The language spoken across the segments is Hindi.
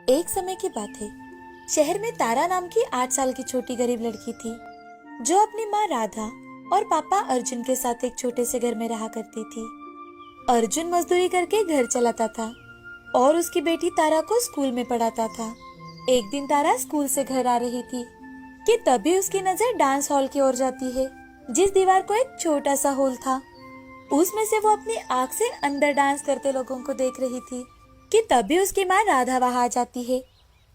एक समय की बात है। शहर में तारा नाम की 8 साल की छोटी गरीब लड़की थी, जो अपनी माँ राधा और पापा अर्जुन के साथ एक छोटे से घर में रहा करती थी। अर्जुन मजदूरी करके घर चलाता था और उसकी बेटी तारा को स्कूल में पढ़ाता था। एक दिन तारा स्कूल से घर आ रही थी कि तभी उसकी नजर डांस हॉल की ओर जाती है, जिस दीवार को एक छोटा सा होल था। उसमें से वो अपनी आँख से अंदर डांस करते लोगों को देख रही थी कि तभी उसकी माँ राधा वहां आ जाती है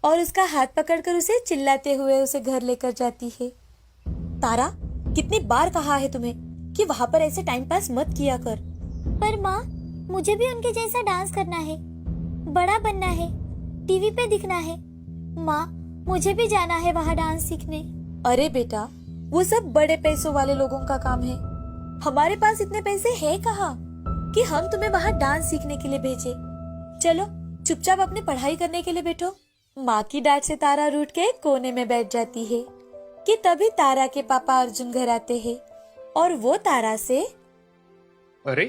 और उसका हाथ पकड़कर उसे चिल्लाते हुए उसे घर लेकर जाती है। तारा, कितनी बार कहा है तुम्हें कि वहाँ पर ऐसे टाइम पास मत किया कर। पर माँ, मुझे भी उनके जैसा डांस करना है, बड़ा बनना है, टीवी पे दिखना है। माँ, मुझे भी जाना है वहाँ डांस सीखने। अरे बेटा, वो सब बड़े पैसों वाले लोगों का काम है। हमारे पास इतने पैसे है कहाँ कि हम तुम्हें वहाँ डांस सीखने के लिए भेजे। चलो चुपचाप अपनी पढ़ाई करने के लिए बैठो। माँ की डांट से तारा रूठ के कोने में बैठ जाती है कि तभी तारा के पापा अर्जुन घर आते हैं और वो तारा से, अरे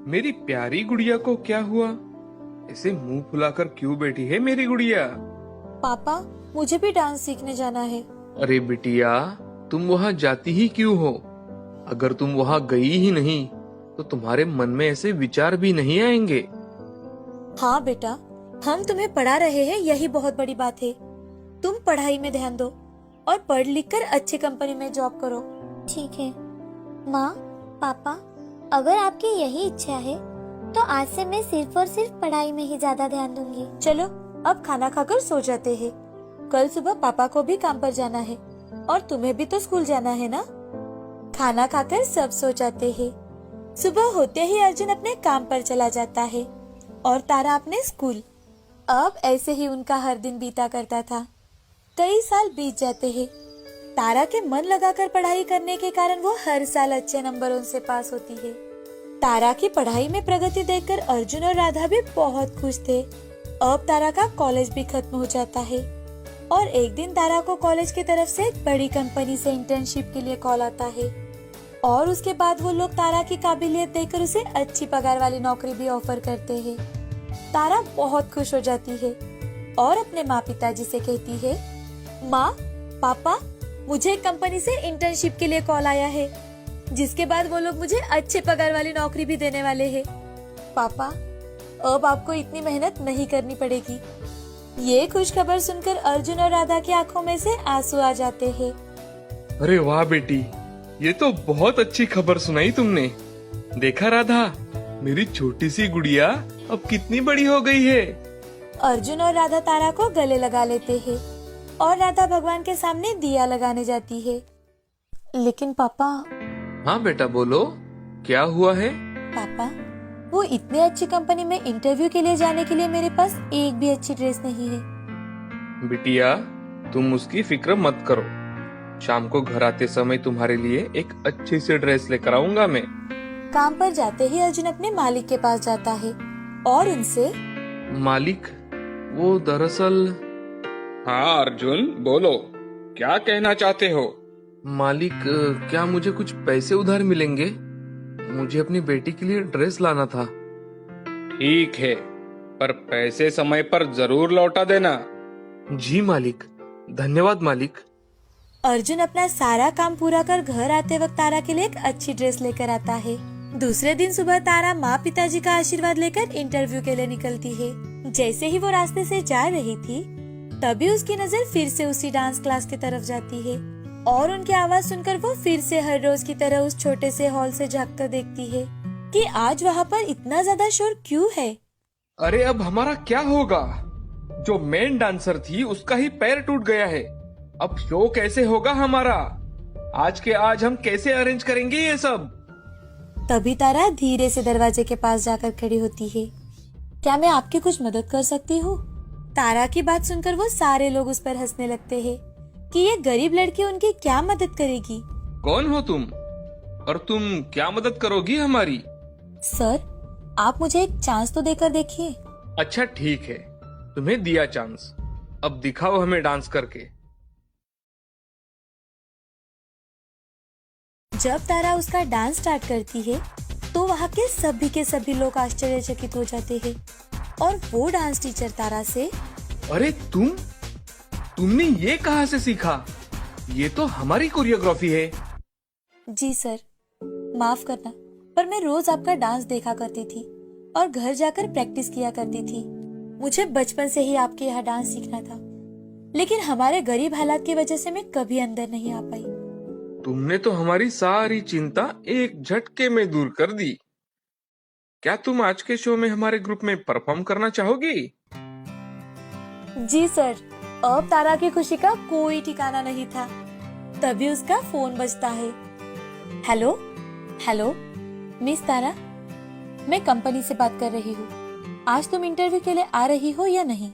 मेरी प्यारी गुड़िया को क्या हुआ? ऐसे मुंह फुलाकर क्यों बैठी है मेरी गुड़िया? पापा, मुझे भी डांस सीखने जाना है। अरे बिटिया, तुम वहाँ जाती ही क्यों हो? अगर तुम वहाँ गई ही नहीं तो तुम्हारे मन में ऐसे विचार भी नहीं आएंगे। हाँ बेटा, हम तुम्हें पढ़ा रहे हैं, यही बहुत बड़ी बात है। तुम पढ़ाई में ध्यान दो और पढ़ लिख कर अच्छी कंपनी में जॉब करो। ठीक है माँ, पापा, अगर आपकी यही इच्छा है तो आज से मैं सिर्फ और सिर्फ पढ़ाई में ही ज्यादा ध्यान दूंगी। चलो अब खाना खाकर सो जाते हैं। कल सुबह पापा को भी काम पर जाना है और तुम्हें भी तो स्कूल जाना है ना। खाना खाकर सब सो जाते हैं। सुबह होते ही अर्जुन अपने काम पर चला जाता है और तारा अपने स्कूल। अब ऐसे ही उनका हर दिन बीता करता था। कई साल बीत जाते हैं। तारा के मन लगाकर पढ़ाई करने के कारण वो हर साल अच्छे नंबरों से पास होती है। तारा की पढ़ाई में प्रगति देखकर अर्जुन और राधा भी बहुत खुश थे। अब तारा का कॉलेज भी खत्म हो जाता है और एक दिन तारा को कॉलेज की तरफ से एक बड़ी कंपनी से इंटर्नशिप के लिए कॉल आता है और उसके बाद वो लोग तारा की काबिलियत देखकर उसे अच्छी पगार वाली नौकरी भी ऑफर करते हैं। तारा बहुत खुश हो जाती है और अपने माँ पिताजी से कहती है, माँ, पापा, मुझे एक कंपनी से इंटर्नशिप के लिए कॉल आया है, जिसके बाद वो लोग मुझे अच्छे पगार वाली नौकरी भी देने वाले हैं। पापा, अब आपको इतनी मेहनत नहीं करनी पड़ेगी। ये खुश खबर सुनकर अर्जुन और राधा की आंखों में से आंसू आ जाते हैं। अरे वाह बेटी, ये तो बहुत अच्छी खबर सुनाई तुमने। देखा राधा, मेरी छोटी सी गुड़िया अब कितनी बड़ी हो गई है। अर्जुन और राधा तारा को गले लगा लेते हैं और राधा भगवान के सामने दिया लगाने जाती है। लेकिन पापा। हाँ बेटा, बोलो, क्या हुआ है? पापा, वो इतनी अच्छी कंपनी में इंटरव्यू के लिए जाने के लिए मेरे पास एक भी अच्छी ड्रेस नहीं है। बिटिया, तुम उसकी फिक्र मत करो। शाम को घर आते समय तुम्हारे लिए एक अच्छी सी ड्रेस लेकर आऊंगा मैं। काम पर जाते ही अर्जुन अपने मालिक के पास जाता है और उनसे, मालिक, वो दरअसल। हाँ अर्जुन, बोलो, क्या कहना चाहते हो? मालिक, क्या मुझे कुछ पैसे उधार मिलेंगे? मुझे अपनी बेटी के लिए ड्रेस लाना था। ठीक है, पर पैसे समय पर जरूर लौटा देना। जी मालिक, धन्यवाद मालिक। अर्जुन अपना सारा काम पूरा कर घर आते वक्त तारा के लिए एक अच्छी ड्रेस लेकर आता है। दूसरे दिन सुबह तारा माँ पिताजी का आशीर्वाद लेकर इंटरव्यू के लिए निकलती है। जैसे ही वो रास्ते से जा रही थी, तभी उसकी नजर फिर से उसी डांस क्लास की तरफ जाती है और उनकी आवाज सुनकर वो फिर से हर रोज की तरह उस छोटे से हॉल से झांक कर देखती है कि आज वहाँ पर इतना ज्यादा शोर क्यों है। अरे अब हमारा क्या होगा? जो मेन डांसर थी उसका ही पैर टूट गया है। अब शो कैसे होगा हमारा? आज के आज हम कैसे अरेंज करेंगे ये सब? तभी तारा धीरे से दरवाजे के पास जाकर खड़ी होती है। क्या मैं आपकी कुछ मदद कर सकती हूँ? तारा की बात सुनकर वो सारे लोग उस पर हंसने लगते हैं कि ये गरीब लड़की उनकी क्या मदद करेगी। कौन हो तुम और तुम क्या मदद करोगी हमारी? सर, आप मुझे एक चांस तो देकर देखिए। अच्छा ठीक है, तुम्हें दिया चांस, अब दिखाओ हमें डांस करके। जब तारा उसका डांस स्टार्ट करती है तो वहाँ के सभी लोग आश्चर्यचकित हो जाते हैं और वो डांस टीचर तारा से, अरे तुमने ये कहाँ से सीखा? ये तो हमारी कोरियोग्राफी है। जी सर, माफ करना, पर मैं रोज आपका डांस देखा करती थी और घर जाकर प्रैक्टिस किया करती थी। मुझे बचपन से ही आपके यहाँ डांस सीखना था, लेकिन हमारे गरीब हालात की वजह से मैं कभी अंदर नहीं आ पाई। तुमने तो हमारी सारी चिंता एक झटके में दूर कर दी। क्या तुम आज के शो में हमारे ग्रुप में परफॉर्म करना चाहोगी? जी सर। अब तारा की खुशी का कोई ठिकाना नहीं था। तभी उसका फोन बजता है। हेलो हेलो मिस तारा, मैं कंपनी से बात कर रही हूँ। आज तुम इंटरव्यू के लिए आ रही हो या नहीं?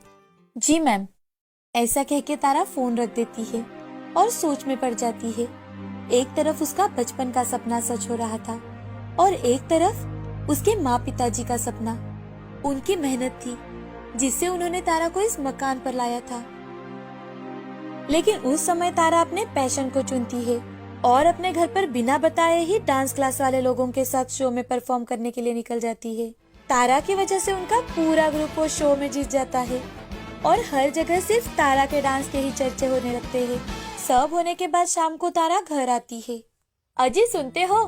जी मैम। ऐसा कह के तारा फोन रख देती है और सोच में पड़ जाती है। एक तरफ उसका बचपन का सपना सच हो रहा था और एक तरफ उसके माँ पिताजी का सपना। उनकी मेहनत थी जिससे उन्होंने तारा को इस मकान पर लाया था। लेकिन उस समय तारा अपने पैशन को चुनती है और अपने घर पर बिना बताए ही डांस क्लास वाले लोगों के साथ शो में परफॉर्म करने के लिए निकल जाती है। तारा की वजह से उनका पूरा ग्रुप वो शो में जीत जाता है और हर जगह सिर्फ तारा के डांस के ही चर्चे होने लगते हैं। सब होने के बाद शाम को तारा घर आती है। अजी सुनते हो,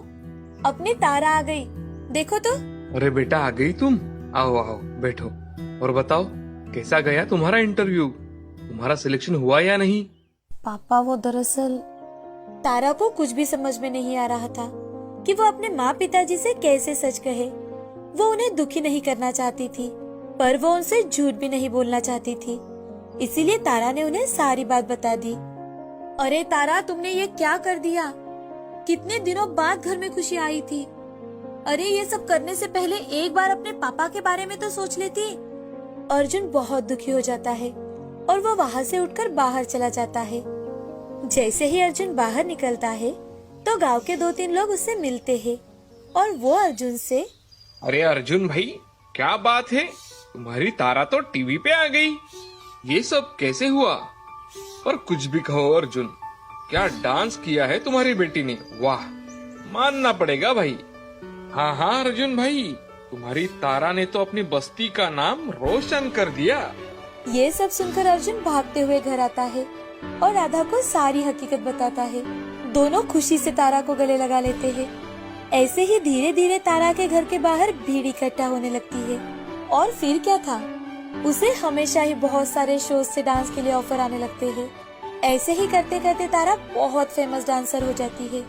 अपनी तारा आ गई, देखो तो। अरे बेटा, आ गई तुम? आओ आओ बैठो और बताओ कैसा गया तुम्हारा इंटरव्यू? तुम्हारा सिलेक्शन हुआ या नहीं? पापा, वो दरअसल तारा को कुछ भी समझ में नहीं आ रहा था कि वो अपने माँ पिताजी से कैसे सच कहे। वो उन्हें दुखी नहीं करना चाहती थी, पर वो उनसे झूठ भी नहीं बोलना चाहती थी। इसीलिए तारा ने उन्हें सारी बात बता दी। अरे तारा, तुमने ये क्या कर दिया? कितने दिनों बाद घर में खुशी आई थी। अरे ये सब करने से पहले एक बार अपने पापा के बारे में तो सोच लेती। अर्जुन बहुत दुखी हो जाता है और वो वहाँ से उठकर बाहर चला जाता है। जैसे ही अर्जुन बाहर निकलता है तो गांव के 2-3 लोग उससे मिलते हैं और वो अर्जुन से, अरे अर्जुन भाई, क्या बात है, तुम्हारी तारा तो टीवी पे आ गई। ये सब कैसे हुआ? पर कुछ भी कहो अर्जुन, क्या डांस किया है तुम्हारी बेटी ने, वाह, मानना पड़ेगा भाई। हाँ हाँ अर्जुन भाई, तुम्हारी तारा ने तो अपनी बस्ती का नाम रोशन कर दिया। ये सब सुनकर अर्जुन भागते हुए घर आता है और राधा को सारी हकीकत बताता है। दोनों खुशी से तारा को गले लगा लेते हैं। ऐसे ही धीरे धीरे तारा के घर के बाहर भीड़ इकट्ठा होने लगती है। और फिर क्या था, उसे हमेशा ही बहुत सारे शोज से डांस के लिए ऑफर आने लगते हैं। ऐसे ही करते करते तारा बहुत फेमस डांसर हो जाती है।